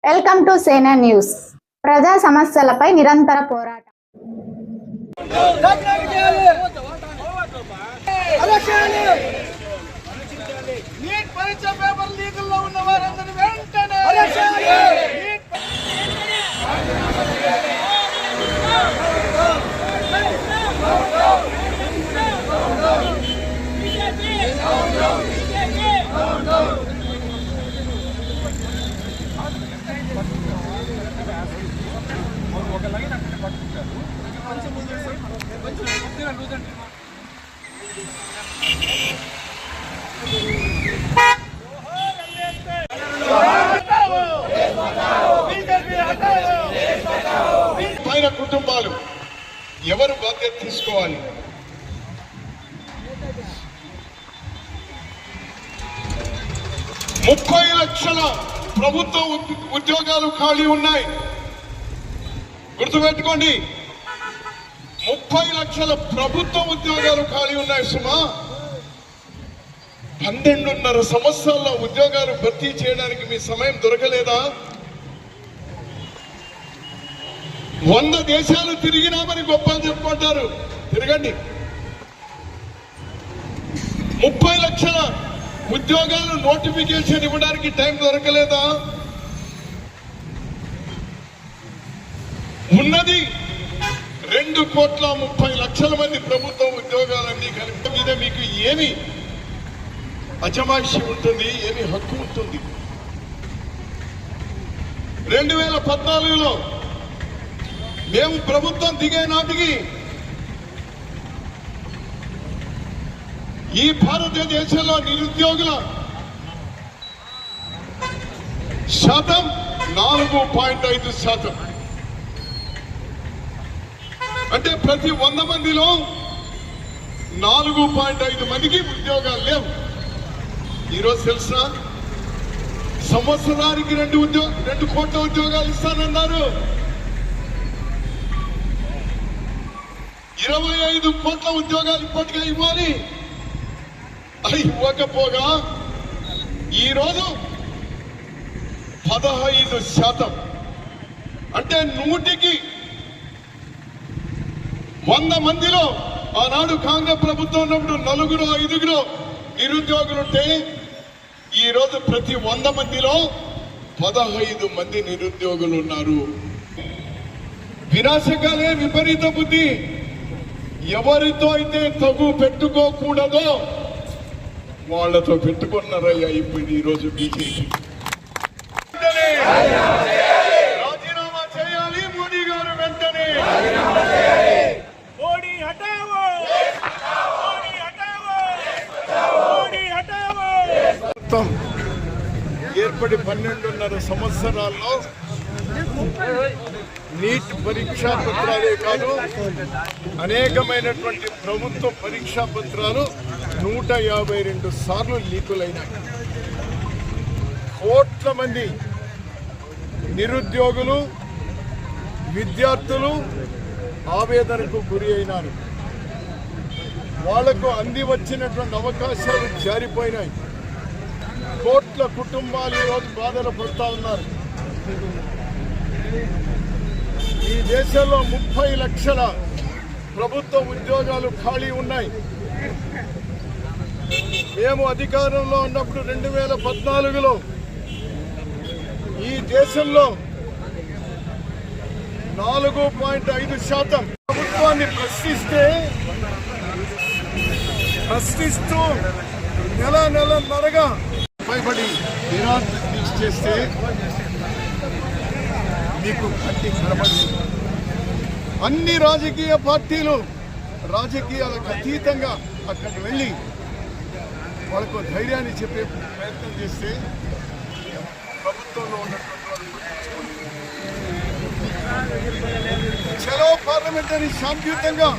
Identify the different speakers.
Speaker 1: Welcome to సేనా news. ప్రజా సమస్యలపై నిరంతర పోరాటం.
Speaker 2: పైన కుటుంబాలు ఎవరు బాధ్యత తీసుకోవాలి? ముప్పై లక్షల ప్రభుత్వ ఉద్యోగాలు ఖాళీ ఉన్నాయి. గుర్తుపెట్టుకోండి, 30 లక్షల ప్రభుత్వ ఉద్యోగాలు ఖాళీ ఉన్నాయి. సుమా 12.5 సంవత్సరాల ఉద్యోగాలు భర్తీ చేయడానికి మీ సమయం దొరకలేదా? 100 దేశాలు తిరిగినామని గొప్పలు చెప్పుకుంటారు. తిరగండి. 30 లక్షల ఉద్యోగాలు నోటిఫికేషన్ ఇవ్వడానికి టైం దొరకలేదా? ఉన్నది 2,30,00,000 మంది ప్రభుత్వ ఉద్యోగాలన్నీ కలిపి మీద మీకు ఏమి అజమాయిషి ఉంటుంది, ఏమి హక్కు ఉంటుంది? 2014లో మేము ప్రభుత్వం దిగే నాటికి ఈ భారతదేశంలో నిరుద్యోగుల శాతం 4.5%. అంటే ప్రతి 100 మందిలో 4.5 మందికి ఉద్యోగాలు లేవు. ఈరోజు తెలుసా, సంవత్సరానికి 2 కోట్ల ఉద్యోగాలు ఇస్తానన్నారు. 25 కోట్ల ఉద్యోగాలు ఇప్పటికే ఇవ్వాలి. అది ఇవ్వకపోగా ఈరోజు 15%. అంటే 100కి 100 మందిలో ఆనాడు కాంగ్రెస్ ప్రభుత్వం ఉన్నప్పుడు 4-5 నిరుద్యోగులుంటే ఈరోజు ప్రతి 100 మందిలో 15 మంది నిరుద్యోగులు ఉన్నారు. వినాశకాలే విపరీత బుద్ధి. ఎవరితో అయితే తగు పెట్టుకోకూడదో వాళ్లతో పెట్టుకున్నారయ్యా ఇప్పుడు ఈరోజు బీజేపీ. రాజీనామా చేయాలి మోడీ గారు వెంటనే. ఏర్పడి 12.5 సంవత్సరాల్లో నీట్ పరీక్షా పత్రాలే కాదు, అనేకమైనటువంటి ప్రభుత్వ పరీక్షా పత్రాలు 152 సార్లు లీకులైనాయి. కోట్ల మంది నిరుద్యోగులు, విద్యార్థులు ఆవేదనకు గురి అయినారు. వాళ్లకు అంది వచ్చినటువంటి అవకాశాలు జారిపోయినాయి. కోట్ల కుటుంబాలు ఈరోజు బాధలు పడుతూ ఉన్నారు. ఈ దేశంలో 30 లక్షల ప్రభుత్వ ఉద్యోగాలు ఖాళీ ఉన్నాయి. మేము అధికారంలో ఉన్నప్పుడు 2014లో ఈ దేశంలో 4.5% ప్రభుత్వాన్ని ప్రశ్నిస్తూ నెలన్నరగా పైబడి నిరాశ చేస్తే మీకు గట్టి కనబడింది. అన్ని రాజకీయ పార్టీలు రాజకీయాలకు అతీతంగా అక్కడికి వెళ్ళి వాళ్ళకు ధైర్యాన్ని చెప్పే ప్రయత్నం చేస్తే ప్రభుత్వంలో ఉన్నటువంటి చలో పార్లమెంట్ అని శాంతియుతంగా